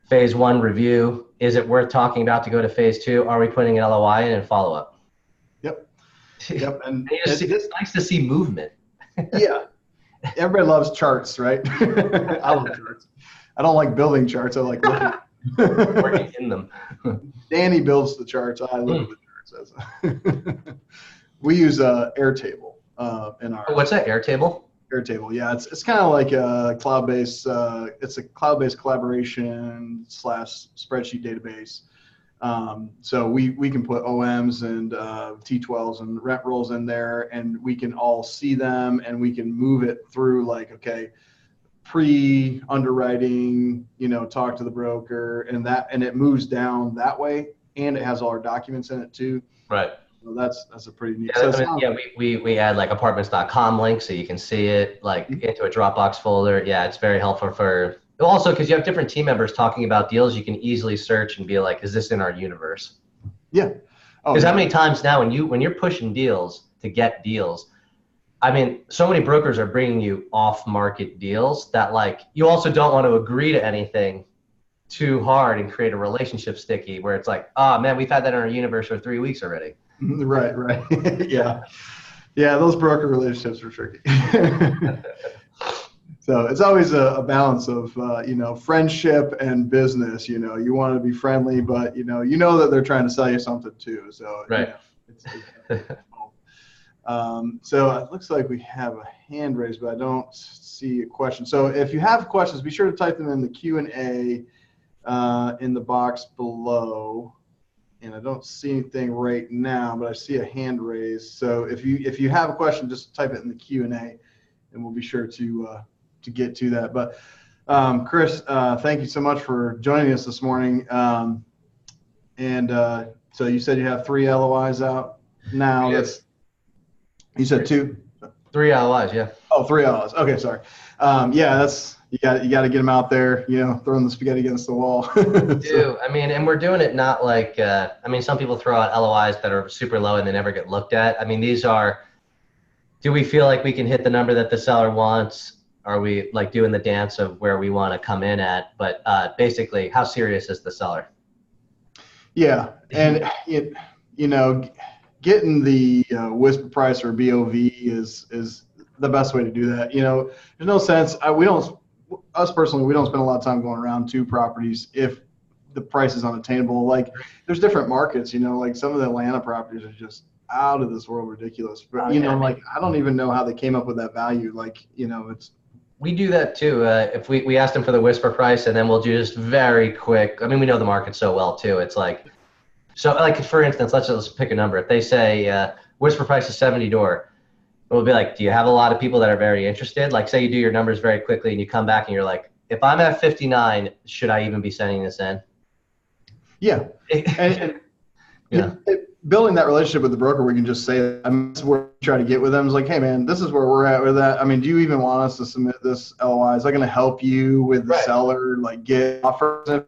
Speaker 1: Phase 1 review. Is it worth talking about to go to phase 2? Are we putting an LOI in, and follow up?
Speaker 2: Yep. And
Speaker 1: it's nice to see movement.
Speaker 2: Yeah. Everybody loves charts, right? I love charts. I don't like building charts. I like
Speaker 1: working in them.
Speaker 2: Danny builds the charts. I live with charts. We use Airtable in our.
Speaker 1: What's that, Airtable?
Speaker 2: Airtable, yeah, it's kind of like a cloud-based. It's a cloud-based collaboration / spreadsheet database. So we can put OMs and T12s and rent rolls in there, and we can all see them, and we can move it through. Okay, pre-underwriting, talk to the broker, and it moves down that way, and it has all our documents in it too.
Speaker 1: Right.
Speaker 2: So that's a pretty neat.
Speaker 1: Yeah, I mean, yeah, we add like apartments.com links so you can see it like into a Dropbox folder. Yeah, it's very helpful for also because you have different team members talking about deals. You can easily search and be like, is this in our universe?
Speaker 2: Yeah. Oh,
Speaker 1: Because
Speaker 2: yeah.
Speaker 1: how many times now when you're pushing deals to get deals, I mean, so many brokers are bringing you off market deals that like you also don't want to agree to anything too hard and create a relationship sticky where it's like, oh man, we've had that in our universe for 3 weeks already.
Speaker 2: Right. Yeah. Yeah, those broker relationships are tricky. So it's always a balance of, friendship and business. You want to be friendly, but you know that they're trying to sell you something too. So
Speaker 1: right.
Speaker 2: So it looks like we have a hand raised, but I don't see a question. So if you have questions, be sure to type them in the Q&A in the box below. And I don't see anything right now, but I see a hand raised. So if you have a question, just type it in the Q&A, and we'll be sure to get to that. But Chris, thank you so much for joining us this morning. So you said you have 3 LOIs out now.
Speaker 1: Yes.
Speaker 2: You said 2?
Speaker 1: 3 LOIs, yeah.
Speaker 2: Oh, 3 LOIs. Okay, sorry. Yeah, that's you got to get them out there. Throwing the spaghetti against the wall.
Speaker 1: So, I mean, and we're doing it not like I mean, some people throw out LOIs that are super low and they never get looked at. I mean, these are. Do we feel like we can hit the number that the seller wants? Are we like doing the dance of where we want to come in at? But basically, how serious is the seller?
Speaker 2: Yeah, and getting the whisper price or BOV is the best way to do that. There's no sense. Us personally, we don't spend a lot of time going around 2 properties if the price is unattainable. Like there's different markets. Like some of the Atlanta properties are just out of this world ridiculous. But like I don't even know how they came up with that value. Like it's.
Speaker 1: We do that too. If we ask them for the whisper price, and then we'll just very quick. I mean, we know the market so well too. It's like, so like for instance, let's pick a number. If they say whisper price is 70 door, we'll be like, do you have a lot of people that are very interested? Like, say you do your numbers very quickly, and you come back and you're like, if I'm at 59, should I even be sending this in?
Speaker 2: Yeah, and building that relationship with the broker, we can just say, that's where we try to get with them. It's like, hey man, this is where we're at with that. I mean, do you even want us to submit this LOI? Is that going to help you with the seller, like get offers? If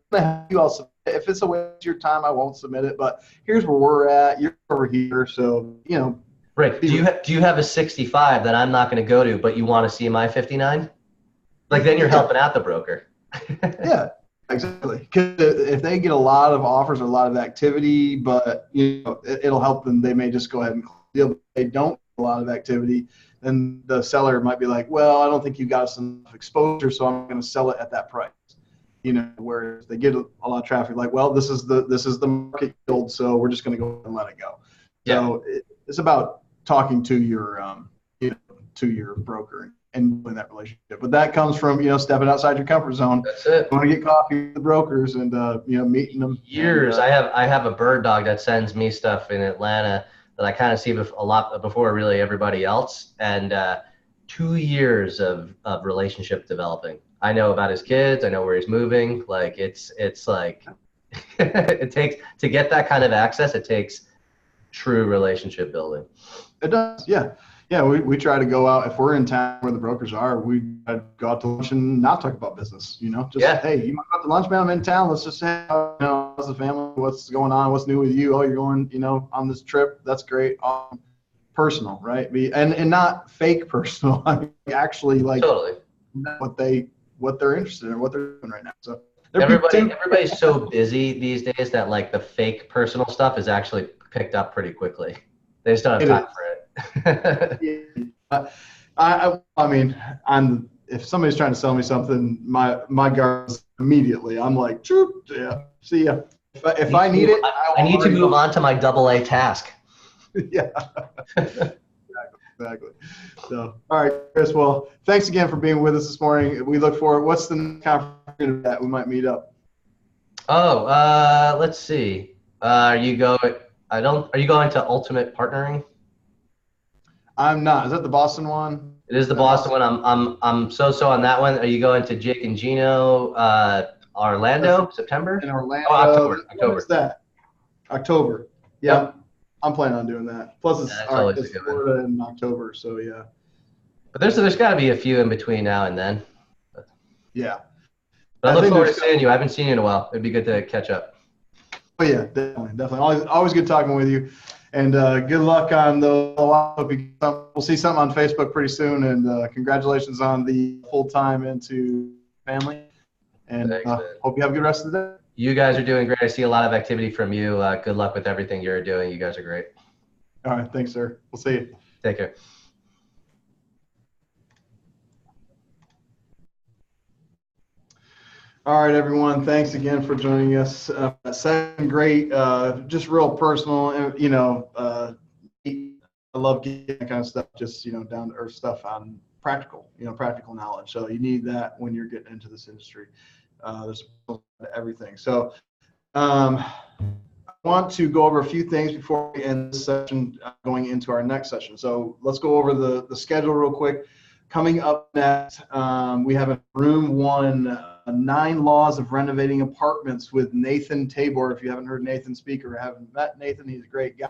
Speaker 2: it's a waste of your time, I won't submit it. But here's where we're at. You're over here, so
Speaker 1: Right. Do you have a 65 that I'm not going to go to, but you want to see my 59? Like then you're helping out the broker.
Speaker 2: Yeah. Exactly. Because if they get a lot of offers or a lot of activity, but it'll help them. They may just go ahead and deal. If they don't get a lot of activity, then the seller might be like, "Well, I don't think you got us enough exposure, so I'm going to sell it at that price." Whereas they get a lot of traffic, like, "Well, this is the market yield, so we're just going to go and let it go." Yeah. So it's about talking to your broker and building that relationship. But that comes from, stepping outside your comfort zone.
Speaker 1: That's it.
Speaker 2: You want to get coffee with the brokers and, meeting them.
Speaker 1: Years. I have a bird dog that sends me stuff in Atlanta that I kind of see a lot before really everybody else. And 2 years of relationship developing. I know about his kids. I know where he's moving. Like it's like it takes to get that kind of access. It takes true relationship building.
Speaker 2: It does. Yeah. Yeah, we try to go out if we're in town where the brokers are. We go out to lunch and not talk about business. Hey, you might go out to lunch, man. I'm in town. Let's just say, how's the family? What's going on? What's new with you? Oh, you're going, on this trip. That's great. Personal, right? And not fake personal. I mean, actually, like
Speaker 1: totally
Speaker 2: what they're interested in, what they're doing right now. So
Speaker 1: everybody's so busy these days that like the fake personal stuff is actually picked up pretty quickly. They just don't have time for it.
Speaker 2: I mean, if somebody's trying to sell me something, my guard is immediately. I'm like, choop, yeah, see ya. If I need it,
Speaker 1: I need to move on to my AA task.
Speaker 2: Yeah, exactly. So, all right, Chris. Well, thanks again for being with us this morning. We look forward. What's the next conference that we might meet up?
Speaker 1: Oh, let's see. Are you going to Ultimate Partnering?
Speaker 2: I'm not. Is that the Boston one?
Speaker 1: It is the
Speaker 2: That's
Speaker 1: Boston
Speaker 2: awesome.
Speaker 1: one. I'm so on that one. Are you going to Jake and Gino,
Speaker 2: That's
Speaker 1: Orlando, September?
Speaker 2: in
Speaker 1: Oh,
Speaker 2: Orlando.
Speaker 1: October.
Speaker 2: When is
Speaker 1: October.
Speaker 2: that? October. Yeah,
Speaker 1: Yep.
Speaker 2: I'm planning on doing that. Plus,
Speaker 1: Yeah,
Speaker 2: it's
Speaker 1: that's
Speaker 2: all right.
Speaker 1: always a
Speaker 2: It's
Speaker 1: good one.
Speaker 2: Florida in October, so yeah,
Speaker 1: But there's got to be a few in between now and then.
Speaker 2: yeah.
Speaker 1: But I
Speaker 2: I
Speaker 1: look
Speaker 2: think
Speaker 1: forward to
Speaker 2: there's.
Speaker 1: seeing you. I haven't seen you in a while. It'd be good to catch up.
Speaker 2: Oh yeah, definitely. Always good talking with you, and good luck on the. We'll see something on Facebook pretty soon, and congratulations on the full time into family. And
Speaker 1: Thanks, man.
Speaker 2: hope you have a good rest of the day.
Speaker 1: You guys are doing great. I see a lot of activity from you. Good luck with everything you're doing. You guys are great.
Speaker 2: All right, thanks, sir. We'll see you.
Speaker 1: Take care.
Speaker 2: All right, everyone. Thanks again for joining us. Second, great, just real personal. I love getting that kind of stuff, just down to earth stuff on practical, practical knowledge. So you need that when you're getting into this industry. There's everything. So I want to go over a few things before we end this session, going into our next session. So let's go over the schedule real quick. Coming up next, we have a room 9 laws of renovating apartments with Nathan Tabor. If you haven't heard Nathan speak or haven't met Nathan, he's a great guy.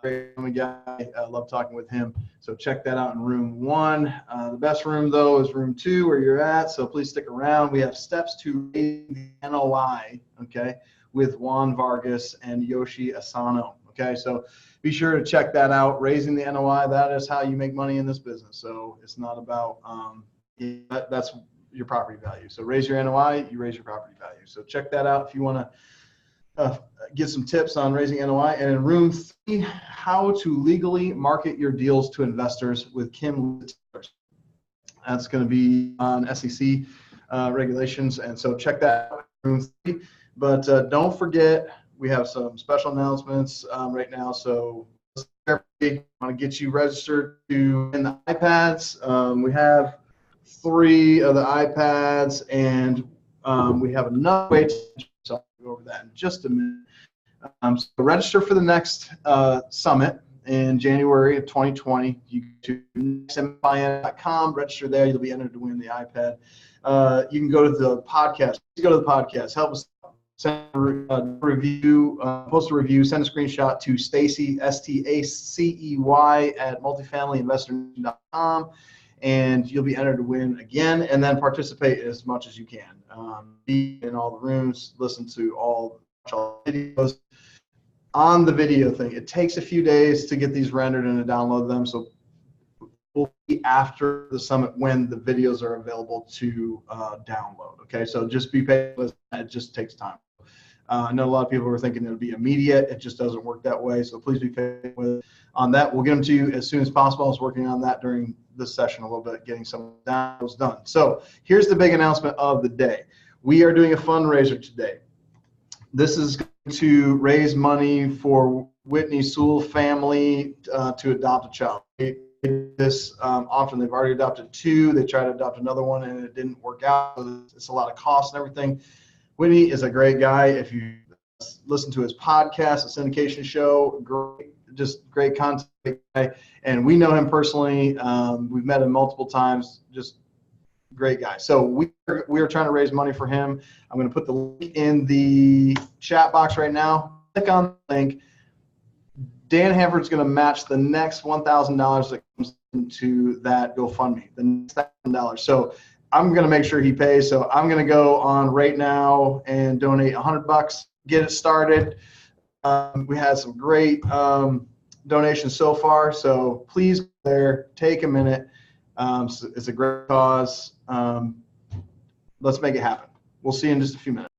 Speaker 2: Great guy. I love talking with him. So check that out in room 1. The best room, though, is room 2 where you're at. So please stick around. We have steps to raise the NOI, okay, with Juan Vargas and Yoshi Asano. Okay, so be sure to check that out. Raising the NOI, that is how you make money in this business. So it's not about, that's your property value. So raise your NOI, you raise your property value. So check that out if you want to get some tips on raising NOI. And in room 3, how to legally market your deals to investors with Kim. That's going to be on SEC regulations. And so check that out in room 3. But don't forget, we have some special announcements right now. So I want to get you registered to in the iPads. We have 3 of the iPads, and we have another way to go over that in just a minute. So register for the next summit in January of 2020. You go to nextmfin.com, register there. You'll be entered to win the iPad. You can go to the podcast. Go to the podcast. Help us send a review, post a review, send a screenshot to Stacy, STACEY, at multifamilyinvestor.com, and you'll be entered to win again, and then participate as much as you can. Be in all the rooms, listen to all videos. On the video thing, it takes a few days to get these rendered and to download them, so we'll be after the summit when the videos are available to download. Okay, so just be patient. It just takes time. I know a lot of people are thinking it would be immediate. It just doesn't work that way. So please be patient with on that. We'll get them to you as soon as possible. I was working on that during this session a little bit, getting some downloads done. So here's the big announcement of the day. We are doing a fundraiser today. This is going to raise money for Whitney Sewell family to adopt a child. This often they've already adopted 2. They tried to adopt another one and it didn't work out. It's a lot of cost and everything. Whitney is a great guy. If you listen to his podcast, the syndication show, great content guy. And we know him personally. We've met him multiple times. Just great guy. So we are trying to raise money for him. I'm going to put the link in the chat box right now. Click on the link. Dan Hanford's going to match the next $1,000 that comes into that GoFundMe, the next $1,000. So I'm going to make sure he pays. So I'm going to go on right now and donate $100, get it started. We had some great donations so far. So please there, take a minute. It's a great cause. Let's make it happen. We'll see you in just a few minutes.